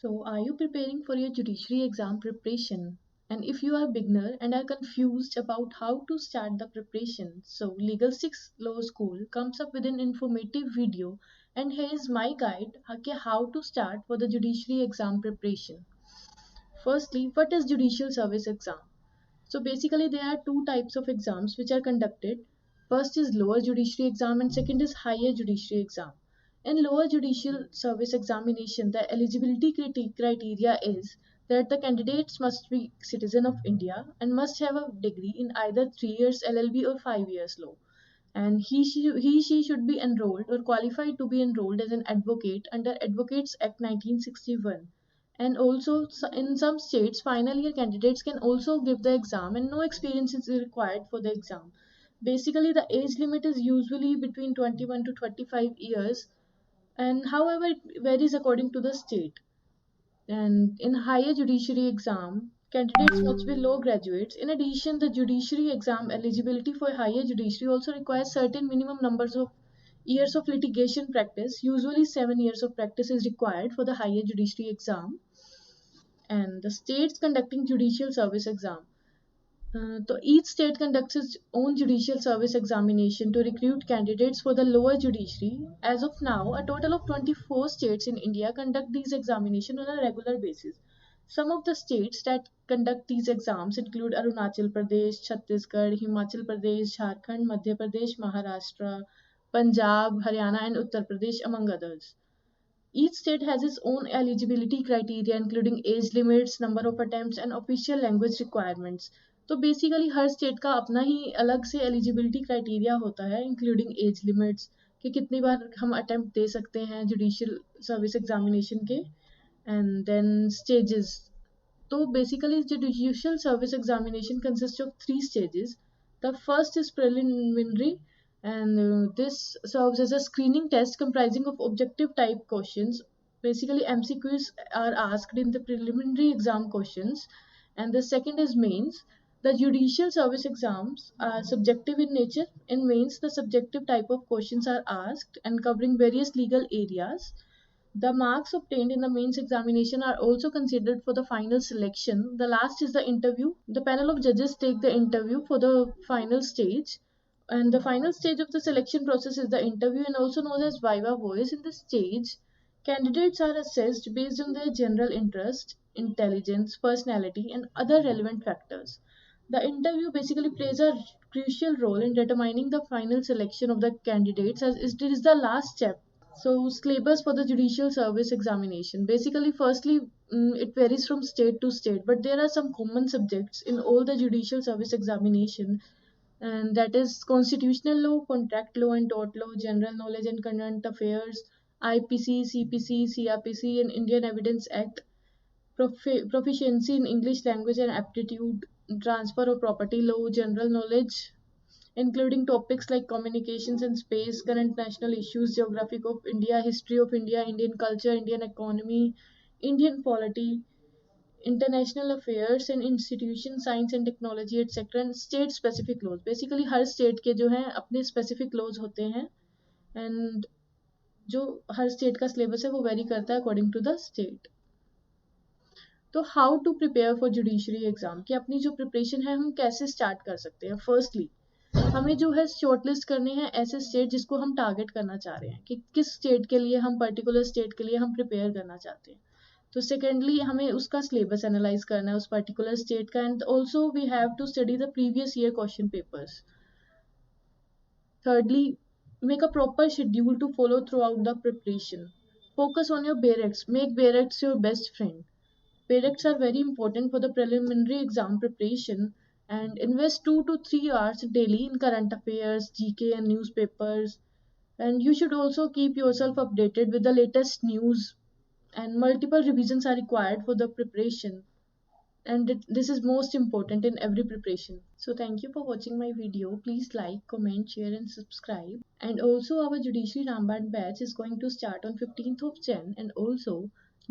So, are you preparing for your judiciary exam preparation? And if you are a beginner and are confused about how to start the preparation, so LegalStix Law School comes up with an informative video, and here is my guide how to start for the judiciary exam preparation. Firstly, what is judicial service exam? So basically there are two types of exams which are conducted. First is lower judiciary exam and second is higher judiciary exam. In lower judicial service examination, the eligibility criteria is that the candidates must be citizen of India and must have a degree in either 3 years LLB or 5 years law. And she should be enrolled or qualified to be enrolled as an advocate under Advocates Act 1961. And also in some states final year candidates can also give the exam and no experience is required for the exam. Basically the age limit is usually between 21 to 25 years, and however it varies according to the state. And in higher judiciary exam, candidates must be law graduates. In addition, the judiciary exam eligibility for higher judiciary also requires certain minimum numbers of years of litigation practice. Usually 7 years of practice is required for the higher judiciary exam. And the states conducting judicial service exam. So each state conducts its own judicial service examination to recruit candidates for the lower judiciary. As of now, a total of 24 states in India conduct these examinations on a regular basis. Some of the states that conduct these exams include Arunachal Pradesh, Chhattisgarh, Himachal Pradesh, Jharkhand, Madhya Pradesh, Maharashtra, Punjab, Haryana, and Uttar Pradesh, among others. Each state has its own eligibility criteria including age limits, number of attempts and official language requirements. तो basically हर state का अपना ही अलग से eligibility criteria होता है including as limits कि कितनी बार हम अटेम्प्ट दे सकते हैं जुडिशियल सर्विस एग्जामिनेशन के and then stages. So basically, the judicial service examination consists of three stages. The first is preliminary, and this serves as a screening test comprising of objective type questions. Basically, MCQs are asked in the preliminary exam questions. And the second is mains. The judicial service exams are subjective in nature. In mains, the subjective type of questions are asked and covering various legal areas. The marks obtained in the mains examination are also considered for the final selection. The last is the interview. The panel of judges take the interview for the final stage. And the final stage of the selection process is the interview and also known as viva voce. In this stage, candidates are assessed based on their general interest, intelligence, personality, and other relevant factors. The interview basically plays a crucial role in determining the final selection of the candidates as it is the last step. So, syllabus for the judicial service examination. Basically, firstly, it varies from state to state, but there are some common subjects in all the judicial service examination, and that is constitutional law, contract law and tort law, general knowledge and current affairs, IPC, CPC, CRPC, and Indian Evidence Act, proficiency in English language and aptitude, transfer of property law, general knowledge, including topics like communications and space, current national issues, geography of India, history of India, Indian culture, Indian economy, Indian polity, international affairs and institution, science and technology, etc. and state specific laws. Basically her state के जो हैं अपने specific laws होते हैं, and जो हर state का syllabus है वो vary करता है according to the state. तो how to prepare for judiciary exam कि अपनी जो प्रिपरेशन है हम कैसे स्टार्ट कर सकते हैं. फर्स्टली हमें जो है शॉर्टलिस्ट करने हैं ऐसे स्टेट जिसको हम टारगेट करना चाह रहे हैं कि किस स्टेट के लिए हम पर्टिकुलर स्टेट के लिए हम प्रिपेयर करना चाहते हैं. तो सेकेंडली हमें उसका सिलेबस एनालाइज करना है उस पर्टिकुलर स्टेट का, and also we have to study the previous year question papers. Thirdly, make a proper schedule to follow throughout the preparation. Focus on your barracks. Make barracks your best friend. Barracks are very important for the preliminary exam preparation, and invest 2 to 3 hours daily in current affairs, GK, and newspapers. And you should also keep yourself updated with the latest news, and multiple revisions are required for the preparation. And this is most important in every preparation. So thank you for watching my video. Please like, comment, share and subscribe. And also our Judiciary Ramband batch is going to start on 15th of Jan, and also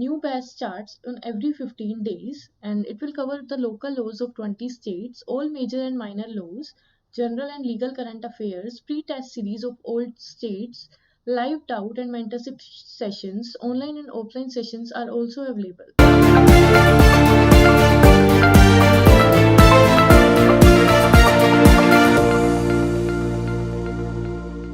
new batch starts on every 15 days, and it will cover the local laws of 20 states, all major and minor laws, general and legal current affairs, pre-test series of old states, Live doubt and mentorship sessions, online and offline sessions are also available.